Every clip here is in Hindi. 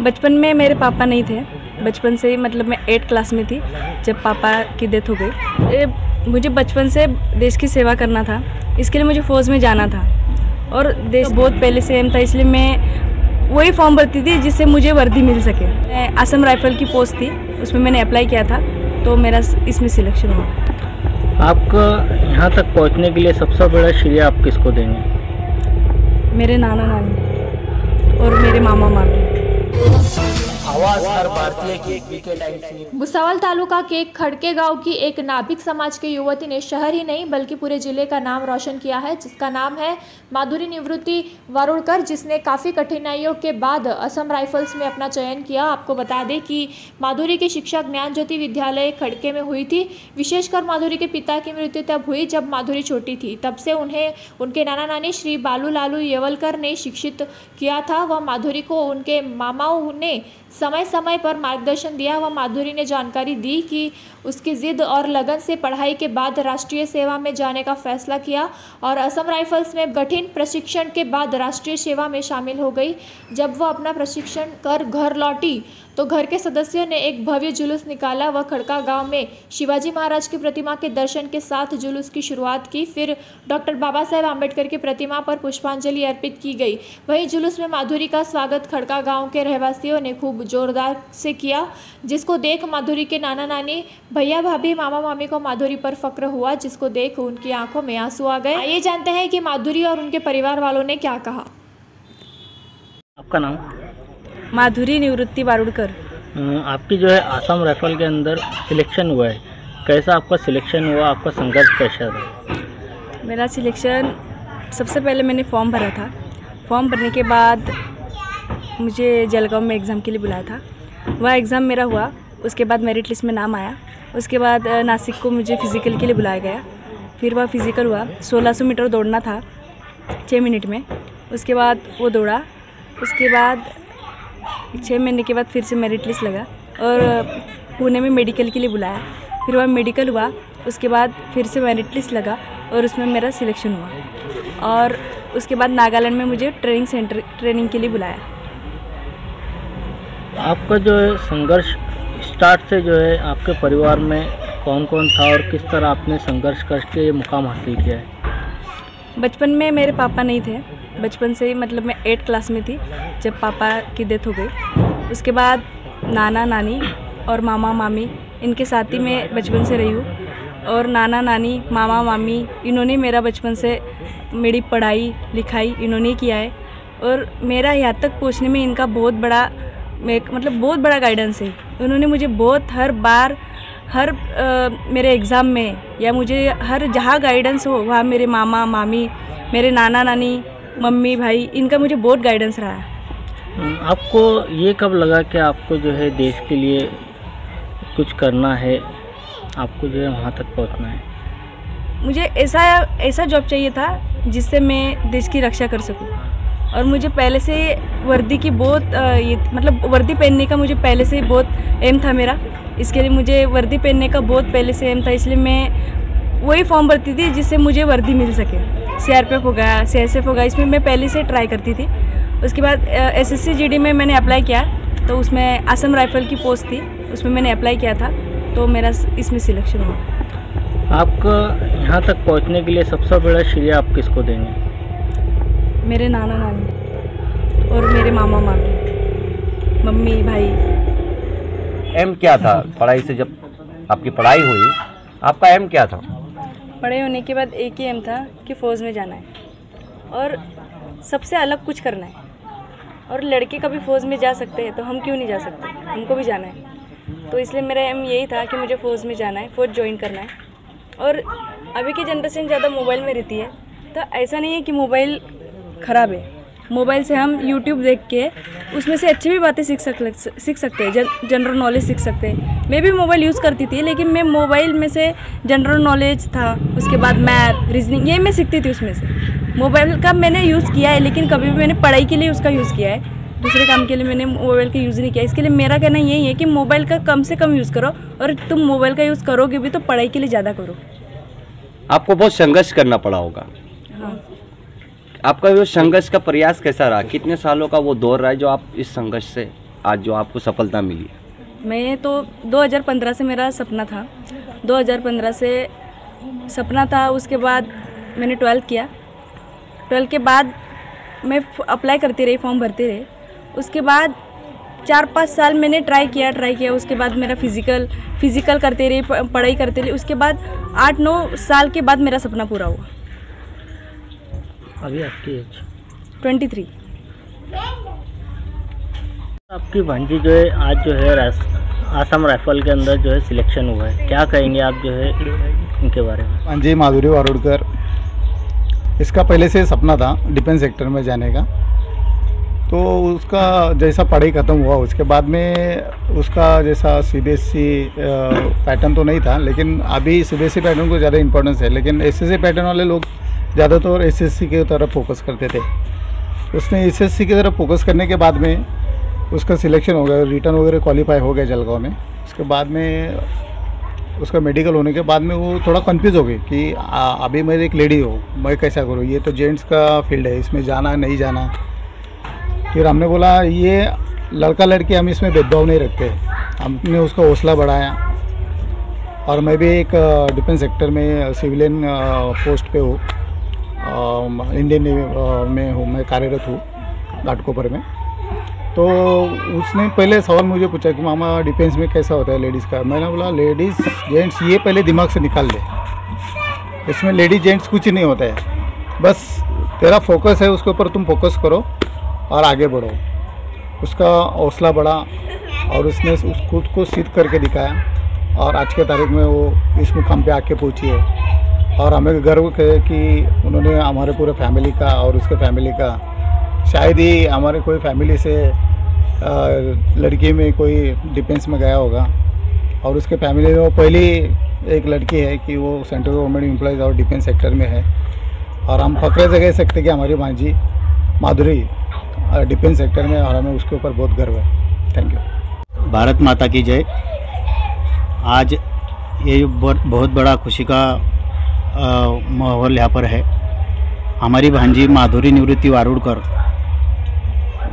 बचपन में मेरे पापा नहीं थे। बचपन से ही मतलब मैं 8 क्लास में थी जब पापा की डेथ हो गई। मुझे बचपन से देश की सेवा करना था, इसके लिए मुझे फ़ौज में जाना था और देश बहुत पहले से एम था, इसलिए मैं वही फॉर्म भरती थी जिससे मुझे वर्दी मिल सके। असम राइफल की पोस्ट थी, उसमें मैंने अप्लाई किया था तो मेरा इसमें सिलेक्शन हुआ। आपका यहाँ तक पहुँचने के लिए सबसे बड़ा श्रेय आप किसको देंगे? मेरे नाना नानी और मेरे मामा मामी। आवाज हर भारतीय की वीकेंड टाइम्स। भुसावल तालुका के खड़के गांव की एक नाभिक समाज के युवती ने शहर ही नहीं बल्कि पूरे जिले का नाम रोशन किया है, जिसका नाम है माधुरी निवृत्ति वारुणकर, जिसने काफ़ी कठिनाइयों के बाद असम राइफल्स में अपना चयन किया। आपको बता दें कि माधुरी की शिक्षा ज्ञान ज्योति विद्यालय खड़के में हुई थी। विशेषकर माधुरी के पिता की मृत्यु तब हुई जब माधुरी छोटी थी। तब से उन्हें उनके नाना नानी श्री बालू लालू येवलकर ने शिक्षित किया था। वह माधुरी को उनके मामाओं ने समय समय पर मार्गदर्शन दिया। वह माधुरी ने जानकारी दी कि उसकी जिद और लगन से पढ़ाई के बाद राष्ट्रीय सेवा में जाने का फैसला किया और असम राइफल्स में कठिन प्रशिक्षण के बाद राष्ट्रीय सेवा में शामिल हो गई। जब वह अपना प्रशिक्षण कर घर लौटी तो घर के सदस्यों ने एक भव्य जुलूस निकाला। वह खड़का गांव में शिवाजी महाराज की प्रतिमा के दर्शन के साथ जुलूस की शुरुआत की। फिर डॉक्टर बाबा साहेब आम्बेडकर की प्रतिमा पर पुष्पांजलि अर्पित की गई। वहीं जुलूस में माधुरी का स्वागत खड़का गांव के रहवासियों ने खूब जोरदार से किया, जिसको देख माधुरी के नाना नानी, भैया भाभी, मामा मामी को माधुरी पर फक्र हुआ, जिसको देख उनकी आंखों में आंसू आ गए। आइए जानते हैं कि माधुरी और उनके परिवार वालों ने क्या कहा। आपका नाम? माधुरी निवृत्ति वारुणकर। आपकी जो है असम राइफल के अंदर सिलेक्शन हुआ है, कैसा आपका सिलेक्शन हुआ? आपका संघर्ष कैसा रहा? मेरा सिलेक्शन, सबसे पहले मैंने फॉर्म भरा था। फॉर्म भरने के बाद मुझे जलगांव में एग्ज़ाम के लिए बुलाया था। वह एग्ज़ाम मेरा हुआ, उसके बाद मेरिट लिस्ट में नाम आया। उसके बाद नासिक को मुझे फ़िज़िकल के लिए बुलाया गया। फिर वह फ़िज़िकल हुआ, 1600 मीटर दौड़ना था 6 मिनट में। उसके बाद वो दौड़ा। उसके बाद 6 महीने के बाद फिर से मेरिट लिस्ट लगा और पुणे में मेडिकल के लिए बुलाया। फिर वह मेडिकल हुआ, उसके बाद फिर से मेरिट लिस्ट लगा और उसमें मेरा सिलेक्शन हुआ। और उसके बाद नागालैंड में मुझे ट्रेनिंग के लिए बुलाया। आपका जो है संघर्ष स्टार्ट से जो है आपके परिवार में कौन कौन था और किस तरह आपने संघर्ष करके ये मुकाम हासिल किया है? बचपन में मेरे पापा नहीं थे। बचपन से ही मतलब मैं 8 क्लास में थी जब पापा की डेथ हो गई। उसके बाद नाना नानी और मामा मामी, इनके साथ ही मैं बचपन से रही हूँ। और नाना नानी, मामा मामी, इन्होंने मेरा बचपन से मेरी पढ़ाई लिखाई इन्होंने किया है और मेरा यहाँ तक पहुँचने में इनका बहुत बड़ा बहुत बड़ा गाइडेंस है। उन्होंने मुझे बहुत हर बार मेरे एग्ज़ाम में या मुझे हर जहाँ गाइडेंस हो वहाँ मेरे मामा मामी, मेरे नाना नानी, मम्मी भाई, इनका मुझे बहुत गाइडेंस रहा है। आपको ये कब लगा कि आपको जो है देश के लिए कुछ करना है, आपको जो है वहाँ तक पहुँचना है? मुझे ऐसा जॉब चाहिए था जिससे मैं देश की रक्षा कर सकूं। और मुझे पहले से वर्दी की बहुत वर्दी पहनने का मुझे पहले से बहुत एम था मेरा। इसके लिए मुझे वर्दी पहनने का बहुत पहले से एम था, इसलिए मैं वही फॉर्म भरती थी जिससे मुझे वर्दी मिल सके। CRPF हो गया, CSF हो गया, इसमें मैं पहले से ट्राई करती थी। उसके बाद SSC GD में मैंने अप्लाई किया तो उसमें असम राइफल की पोस्ट थी, उसमें मैंने अप्लाई किया था तो मेरा इसमें सिलेक्शन हुआ। आपका यहाँ तक पहुँचने के लिए सबसे बड़ा श्रेय आप किसको देंगे? मेरे नाना नानी और मेरे मामा मामी, मम्मी भाई। एम क्या था पढ़ाई से? जब आपकी पढ़ाई हुई आपका एम क्या था? पढ़ाई होने के बाद एक ही एम था कि फ़ौज में जाना है और सबसे अलग कुछ करना है। और लड़के कभी फ़ौज में जा सकते हैं तो हम क्यों नहीं जा सकते, हमको भी जाना है। तो इसलिए मेरा एम यही था कि मुझे फ़ौज में जाना है, फ़ौज ज्वाइन करना है। और अभी की जनरेशन ज़्यादा मोबाइल में रहती है, तो ऐसा नहीं है कि मोबाइल ख़राब है। मोबाइल से हम YouTube देख के उसमें से अच्छी भी बातें सीख सकते हैं, जनरल नॉलेज सीख सकते हैं। मैं भी मोबाइल यूज़ करती थी, लेकिन मैं मोबाइल में से जनरल नॉलेज था, उसके बाद मैथ, रीजनिंग, ये मैं सीखती थी उसमें से। मोबाइल का मैंने यूज़ किया है, लेकिन कभी भी मैंने पढ़ाई के लिए उसका यूज़ किया है, दूसरे काम के लिए मैंने मोबाइल का यूज़ नहीं किया। इसके लिए मेरा कहना यही है कि मोबाइल का कम से कम यूज़ करो, और तुम मोबाइल का यूज़ करोगे भी तो पढ़ाई के लिए ज़्यादा करो। आपको बहुत संघर्ष करना पड़ा होगा। हाँ। आपका वो संघर्ष का प्रयास कैसा रहा? कितने सालों का वो दौर रहा है जो आप इस संघर्ष से आज जो आपको सफलता मिली? मैं तो 2015 से मेरा सपना था, 2015 से सपना था। उसके बाद मैंने 12th किया। 12th के बाद मैं अप्लाई करती रही, फॉर्म भरती रही। उसके बाद 4-5 साल मैंने ट्राई किया। उसके बाद मेरा फिज़िकल करते रही, पढ़ाई करते रही। उसके बाद 8-9 साल के बाद मेरा सपना पूरा हुआ। अभी आपकी एज 23। आपकी भांजी जो है आज जो है आसाम राइफल के अंदर जो है सिलेक्शन हुआ है, क्या कहेंगे आप जो है इनके बारे में? भांजी माधुरी वारुड़कर, इसका पहले से सपना था डिफेंस सेक्टर में जाने का। तो उसका जैसा पढ़ाई ख़त्म हुआ उसके बाद में उसका जैसा CBSE पैटर्न तो नहीं था, लेकिन अभी CBSE पैटर्न को ज़्यादा इम्पोर्टेंस है। लेकिन SSC पैटर्न वाले लोग ज़्यादातर SSC की तरफ फोकस करते थे। उसने SSC की तरफ फोकस करने के बाद में उसका सिलेक्शन हो गया, रिटर्न वगैरह क्वालिफाई हो गया जलगांव में। उसके बाद में उसका मेडिकल होने के बाद में वो थोड़ा कंफ्यूज हो गई कि अभी मैं एक लेडी हूँ, मैं कैसा करूँ, ये तो जेंट्स का फील्ड है, इसमें जाना नहीं जाना। फिर हमने बोला ये लड़का लड़की हम इसमें भेदभाव नहीं रखते। हमने उसका हौसला बढ़ाया और मैं भी एक डिफेंस सेक्टर में सिविलियन पोस्ट पे हूँ, इंडियन नेवी में हूँ, मैं कार्यरत हूँ घाटकोपर में। तो उसने पहले सवाल मुझे पूछा कि मामा डिफेंस में कैसा होता है लेडीज़ का। मैंने बोला लेडीज़ जेंट्स ये पहले दिमाग से निकाल दे, इसमें लेडीज जेंट्स कुछ नहीं होता है, बस तेरा फोकस है उसके ऊपर, तुम फोकस करो और आगे बढ़ो। उसका हौसला बढ़ा और उसने उस खुद को सिद्ध करके दिखाया और आज के तारीख में वो इस मुकाम पे आके पहुंची है। और हमें गर्व है कि उन्होंने हमारे पूरे फैमिली का और उसके फैमिली का, शायद ही हमारे कोई फैमिली से लड़की में कोई डिफेंस में गया होगा और उसके फैमिली में वो पहली एक लड़की है कि वो सेंट्रल गवर्नमेंट एम्प्लॉयज़ और डिफेंस सेक्टर में है। और हम फख्र से कह सकते कि हमारी भांजी माधुरी डिफेंस सेक्टर में, और हमें उसके ऊपर बहुत गर्व है। Thank you. भारत माता की जय। आज ये बहुत बड़ा खुशी का माहौल यहाँ पर है। हमारी भांजी माधुरी निवृत्ति वारुड़कर,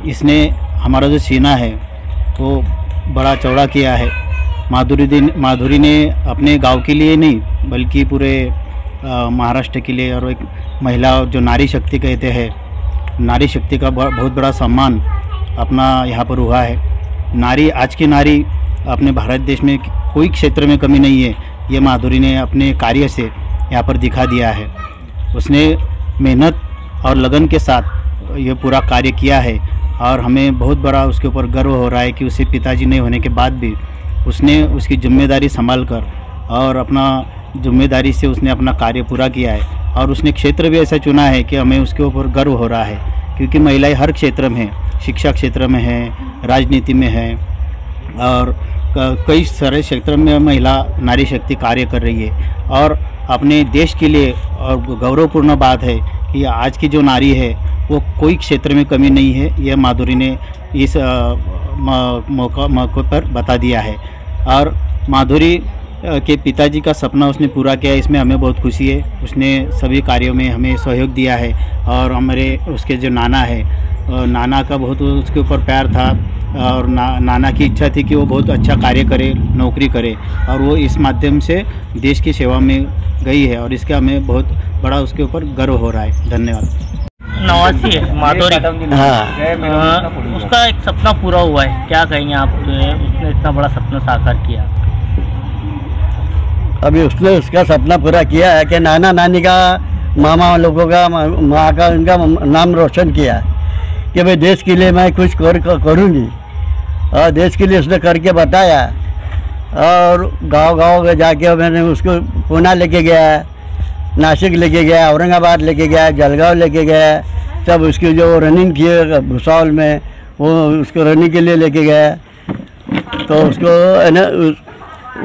इसने हमारा जो सीना है वो बड़ा चौड़ा किया है। माधुरी ने अपने गांव के लिए नहीं बल्कि पूरे महाराष्ट्र के लिए, और एक महिला जो नारी शक्ति कहते हैं, नारी शक्ति का बहुत बड़ा सम्मान अपना यहाँ पर हुआ है। नारी, आज की नारी अपने भारत देश में कोई क्षेत्र में कमी नहीं है, ये माधुरी ने अपने कार्य से यहाँ पर दिखा दिया है। उसने मेहनत और लगन के साथ ये पूरा कार्य किया है और हमें बहुत बड़ा उसके ऊपर गर्व हो रहा है कि उसे पिताजी नहीं होने के बाद भी उसने उसकी जिम्मेदारी संभाल कर और अपना जिम्मेदारी से उसने अपना कार्य पूरा किया है। और उसने क्षेत्र भी ऐसा चुना है कि हमें उसके ऊपर गर्व हो रहा है, क्योंकि महिलाएं हर क्षेत्र में, शिक्षा क्षेत्र में है, राजनीति में है और कई सारे क्षेत्र में महिला नारी शक्ति कार्य कर रही है। और अपने देश के लिए और गौरवपूर्ण बात है कि आज की जो नारी है वो कोई क्षेत्र में कमी नहीं है, यह माधुरी ने इस मौके पर बता दिया है। और माधुरी के पिताजी का सपना उसने पूरा किया, इसमें हमें बहुत खुशी है। उसने सभी कार्यों में हमें सहयोग दिया है और हमारे उसके जो नाना है, नाना का बहुत उसके ऊपर प्यार था और नाना की इच्छा थी कि वो बहुत अच्छा कार्य करे, नौकरी करे, और वो इस माध्यम से देश की सेवा में गई है और इसका हमें बहुत बड़ा उसके ऊपर गर्व हो रहा है। धन्यवाद। नवासी है माधुरी, उसका एक सपना पूरा हुआ है, क्या कहेंगे आप? उसने इतना बड़ा सपना साकार किया। अभी उसने उसका सपना पूरा किया है कि नाना नानी का, मामा लोगों का, माँ का, उनका नाम रोशन किया कि भाई देश के लिए मैं कुछ करूँगी, और देश के लिए उसने करके बताया। और गांव-गांव में जाके मैंने उसको पूना लेके गया, नासिक लेके गया, औरंगाबाद लेके गया, जलगांव लेके गया, तब उसकी जो रनिंग की भुसावल में, वो उसको रनिंग के लिए लेके गया। तो उसको है ना,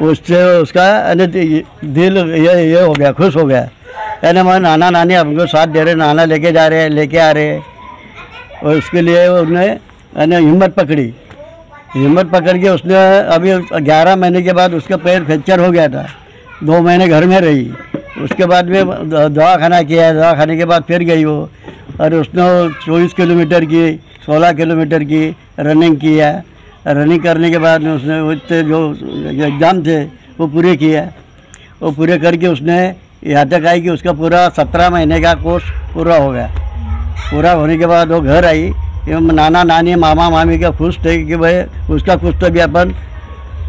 उससे उसका है ना दिल ये हो गया, खुश हो गया है ना। मैं नाना नानी हमको साथ दे रहे, नाना लेके जा रहे हैं, लेके आ रहे हैं। और उसके लिए उसने है ना हिम्मत पकड़ी, हिम्मत पकड़ के उसने अभी 11 महीने के बाद उसका पैर फ्रैक्चर हो गया था, 2 महीने घर में रही। उसके बाद में दवाखाना किया, दवाखाने के बाद फिर गई वो, और उसने 24 किलोमीटर की, 16 किलोमीटर की रनिंग की है। रनिंग करने के बाद में उसने उससे जो एग्ज़ाम थे वो पूरे किया। वो पूरे करके उसने यहाँ तक आई कि उसका पूरा 17 महीने का कोर्स पूरा हो गया। पूरा होने के बाद वो घर आई, नाना नानी मामा मामी का खुश थे कि भाई उसका कुछ तो भी अपन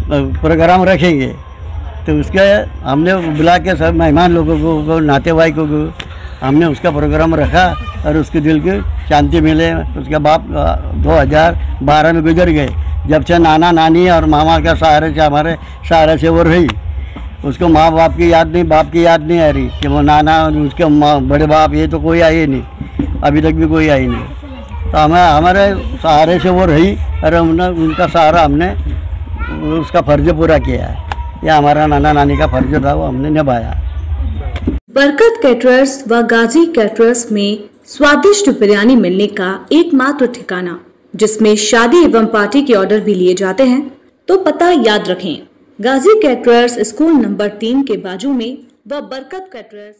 प्रोग्राम रखेंगे। तो उसके हमने बुला के सब मेहमान लोगों को नातेवाइकों को हमने उसका प्रोग्राम रखा और उसके दिल की शांति मिले। उसके बाप 2012 में गुजर गए। जब से नाना नानी और मामा का सहारे से हमारे सहारे से वो रही। उसको माँ बाप की याद नहीं, बाप की याद नहीं आ रही कि वो नाना उसके बड़े बाप ये तो कोई आए नहीं, अभी तक भी कोई आई नहीं। तो हमारे सहारे से वो रही और हमने उनका सहारा हमने उसका फर्ज पूरा किया है। यह हमारा नाना नानी का फर्ज था, वो हमने निभाया। बरकत कैटरर्स व गाजी कैटरर्स में स्वादिष्ट बिरयानी मिलने का एकमात्र ठिकाना, जिसमें शादी एवं पार्टी के ऑर्डर भी लिए जाते हैं। तो पता याद रखें, गाजी कैटरर्स स्कूल नंबर 3 के बाजू में व बरकत कैटरर्स